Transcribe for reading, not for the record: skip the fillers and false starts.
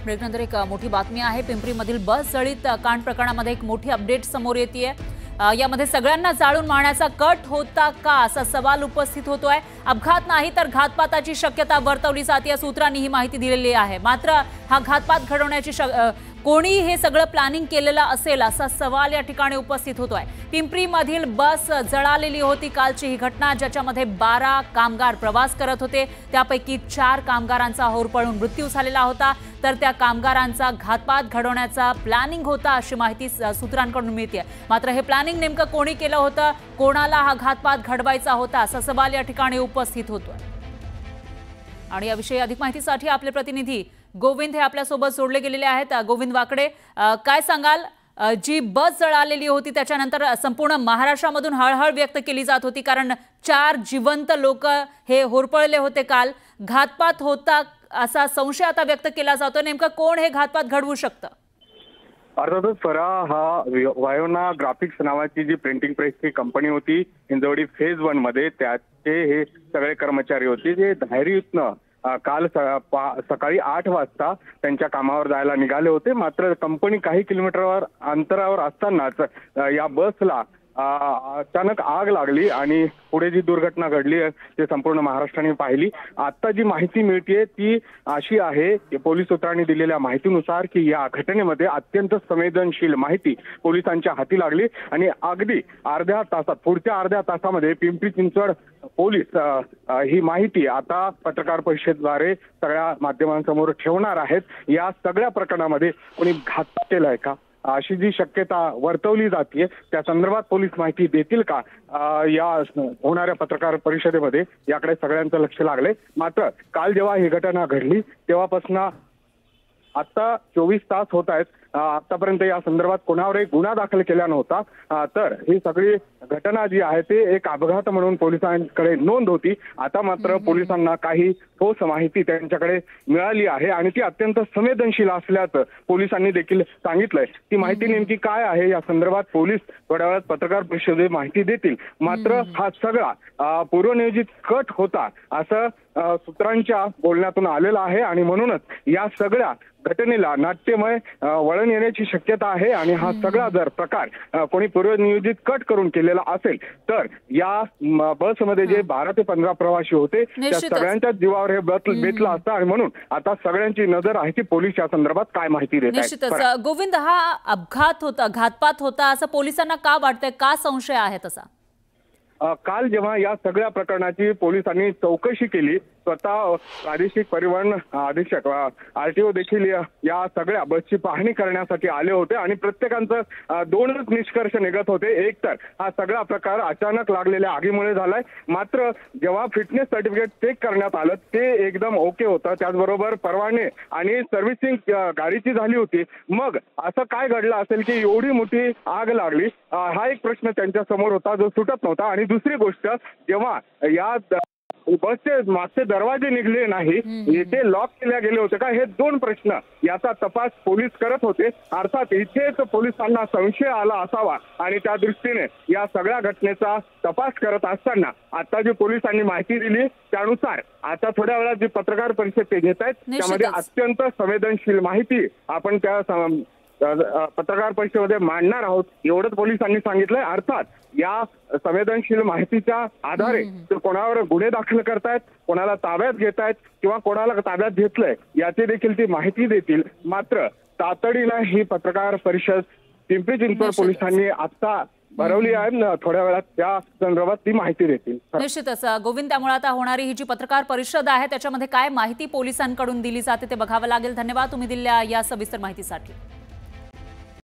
ब्रेकनंतर एक मोठी बातमी आहे। पिंपरीमधील बस जळीत कांड प्रकरणामध्ये एक मोठी अपडेट समोर येतेय। यामध्ये सगळ्यांना जाळून मारण्याचा कट होता का असा सवाल उपस्थित होतोय। अपघात नाही तर घातपाताची शक्यता वर्तवली जाते या सूत्रांनी ही माहिती दिलेली आहे। मात्र हा घातपात घडवण्याची कोणी हे सगळं प्लॅनिंग केलेलं असेल असा सवाल या ठिकाणी उपस्थित होतोय। पिंपरीमधील बस जळालेली होती कालची ही घटना, ज्याच्यामध्ये 12 कामगार प्रवास करत होते। त्यापैकी 4 कामगारांचा होरपळून मृत्यू झालेला होता, तर त्या कामगारांचा घातपात घडवण्याचा प्लॅनिंग होता अशी माहिती सूत्रांकडून मिळते। मात्र हे प्लॅनिंग नेमकं कोणी केलं होतं, कोणाला हा घातपात घडवायचा होता असा सवाल या ठिकाणी उपस्थित होतोय। आणि याविषयी अधिक माहितीसाठी आपले प्रतिनिधी गोविंद हे आपल्या सोबत जोडले गेलेले आहेत। गोविंद वाकडे, काय सांगाल? जी बस जळालेली होती त्याच्यानंतर संपूर्ण महाराष्ट्रामधून हळहळ व्यक्त केली जात होती, कारण 4 जिवंत लोक हे होरपळले होते काल। घातपात होता असा संशय आता व्यक्त केला जातो। नेमकं कोण हे घातपात घडवू शकतं? अर्थातच फरा हा वायोना ग्राफिक्स नावाची जी प्रिंटिंग प्रेसची कंपनी होती हिंजवडी फेज 1 मध्ये, त्याचे हे सगळे कर्मचारी होते जे धैर्ययुतनं काल सकाळी 8 वाजता त्यांच्या कामावर जायला निघाले होते। मात्र कंपनी काही किलोमीटरवर अंतरावर असतानाच या बसला अचानक आग लागली आणि पुढे जी दुर्घटना घडली ते संपूर्ण महाराष्ट्राने पाहिली। आता जी माहिती मिळते ती अशी आहे की पोलीस सूत्रांनी दिलेल्या माहितीनुसार की या घटनेमध्ये अत्यंत संवेदनशील माहिती पोलिसांच्या हाती लागली आणि अगदी पुढच्या अर्ध्या तासामध्ये पिंपरी चिंचवड पोलीस ही माहिती आता पत्रकार परिषदेद्वारे सगळ्या माध्यमांसमोर ठेवणार आहेत। या सगळ्या प्रकरणामध्ये कोणी घातपात केलाय का अशी जी शक्यता वर्तवली जाते, त्या संदर्भात पोलीस माहिती देतील का या होणाऱ्या पत्रकार परिषदेमध्ये, याकडे सगळ्यांचं लक्ष लागलंय। मात्र काल जेव्हा ही घटना घडली तेव्हापासून आता 24 तास होत आहेत, आतापर्यंत या संदर्भात कोणावरही गुन्हा दाखल केला नव्हता। तर ही सगळी घटना जी आहे ते एक अपघात म्हणून पोलिसांकडे नोंद होती। आता मात्र पोलिसांना काही ठोस माहिती त्यांच्याकडे मिळाली आहे आणि ती अत्यंत संवेदनशील असल्याचं पोलिसांनी देखील सांगितलंय। ती माहिती नेमकी काय आहे या संदर्भात पोलीस थोड्या वेळात पत्रकार परिषदेत माहिती देतील। मात्र हा सगळा पूर्वनियोजित कट होता असं सूत्रांच्या बोलण्यातून आलेलं आहे आणि म्हणूनच या सगळ्या घटनेला नाट्यमय वळण येण्याची शक्यता आहे। आणि हा सगळा जर प्रकार कोणी पूर्वनियोजित कट करून केलेला असेल तर या बसमध्ये जे 12 ते 15 प्रवासी होते त्या सगळ्यांच्या जीवावर हे बेतलं असतं आणि म्हणून आता सगळ्यांची नजर आहे की पोलीस या संदर्भात काय माहिती देत आहेत। निश्चितच गोविंद, हा अपघात होता, घातपात होता असं पोलिसांना का वाटतंय, का संशय आहे तसा? काल जेव्हा या सगळ्या प्रकरणाची पोलिसांनी चौकशी केली, स्वतः प्रादेशिक परिवहन अधीक्षक आरटीओ देखील या सगळ्या बसची पाहणी करण्यासाठी आले होते आणि प्रत्येकांचं 2च निष्कर्ष निघत होते। एक तर हा सगळा प्रकार अचानक लागलेल्या आगीमुळे झालाय, मात्र जेव्हा फिटनेस सर्टिफिकेट चेक करण्यात आलं ते एकदम ओके होतं, त्याचबरोबर परवाने आणि सर्व्हिसिंग गाडीची झाली होती। मग असं काय घडलं असेल की एवढी मोठी आग लागली, हा एक प्रश्न त्यांच्या समोर होता जो सुटत नव्हता। आणि दुसरी गोष्ट, जेव्हा या बसचे मागचे दरवाजे निघले नाही, इथे लॉक केले गेले होते का, हे 2 प्रश्न याचा तपास पोलीस करत होते। अर्थात इथेच पोलिसांना संशय आला असावा आणि त्या दृष्टीने या सगळ्या घटनेचा तपास करत असताना आता जी पोलिसांनी माहिती दिली त्यानुसार आता थोड्या वेळात जी पत्रकार परिषद ते घेत आहेत त्यामध्ये अत्यंत संवेदनशील माहिती आपण त्या पत्रकार परिषदेमध्ये मांडणार आहोत, एवढंच पोलिसांनी सांगितलंय। अर्थात या संवेदनशील माहितीच्या आधारे ते कोणावर गुन्हे दाखल करतायत, कोणाला ताब्यात घेतायत किंवा कोणाला ताब्यात घेतलंय याची देखील ती माहिती देतील। मात्र तातडीनं ही पत्रकार परिषद पिंपरी चिंचवड पोलिसांनी आता भरवली आहे, थोड्या वेळात त्या संदर्भात ती माहिती देतील। निश्चितच गोविंद, त्यामुळे आता होणारी ही जी पत्रकार परिषद आहे त्याच्यामध्ये काय माहिती पोलिसांकडून दिली जाते ते बघावं लागेल। धन्यवाद तुम्ही दिलेल्या या सविस्तर माहितीसाठी।